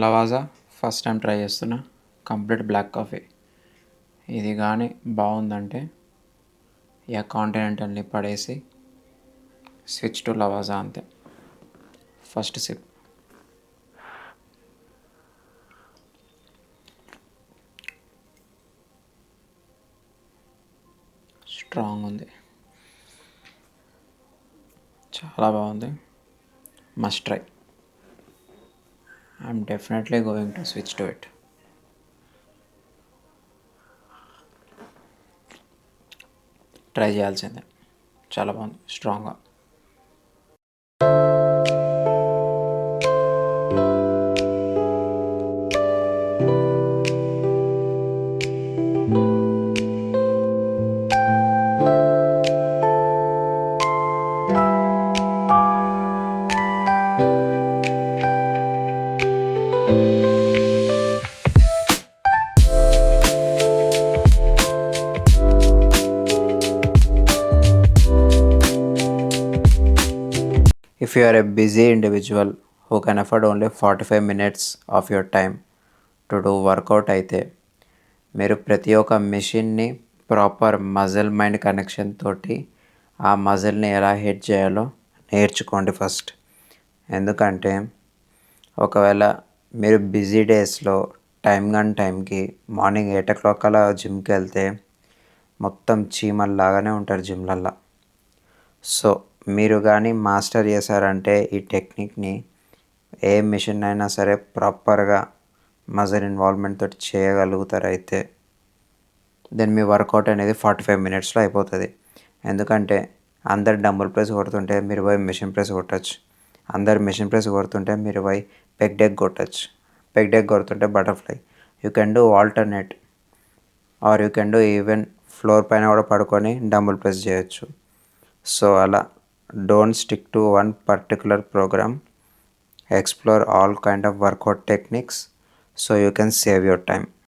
లవాజా first time try చేస్తున్నా. Complete black coffee. ఇది కానీ బాగుందంటే ఇక కాంటినెంటల్ని పడేసి స్విచ్ టు లవాజా అంతే. First SIP. స్ట్రాంగ్ ఉంది, చాలా బాగుంది. Must try. I'm definitely going to switch to it. Try చేయాల్సిందే, చాలా బాగుంది, స్ట్రాంగ్గా. If you are a busy individual who can afford only 45 minutes of your time to do workout అయితే మీరు ప్రతి ఒక్క మెషిన్ని ప్రాపర్ మజిల్ మైండ్ కనెక్షన్ తోటి ఆ మజిల్ని ఎలా హిట్ చేయాలో నేర్చుకోండి ఫస్ట్. ఎందుకంటే ఒకవేళ మీరు బిజీ డేస్లో టైంకి మార్నింగ్ 8 o'clock అలా జిమ్కి వెళ్తే మొత్తం చీమల్లాగానే ఉంటారు జిమ్లల్లో. సో మీరు కానీ మాస్టర్ చేశారంటే ఈ టెక్నిక్ని ఏ మిషన్ అయినా సరే ప్రాపర్గా మజిల్ ఇన్వాల్వ్మెంట్ తోటి చేయగలుగుతారు. అయితే దెన్ మీ వర్కౌట్ అనేది 45 minutesలో అయిపోతుంది. ఎందుకంటే అందరు డంబుల్ ప్రెస్ కొడుతుంటే మీరు పోయి మిషన్ ప్రెస్ కొట్టచ్చు. అందరు మిషన్ ప్రెస్ కొడుతుంటే మీరు పోయి పెగ్ డెక్ కొట్టచ్చు. పెగ్ డెక్ కొడుతుంటే butterfly. You can do alternate or you can do even floor పైన కూడా పడుకొని డంబుల్ ప్రెస్ చేయొచ్చు. సో అలా don't stick to one particular program. Explore all kind of workout techniques so you can save your time.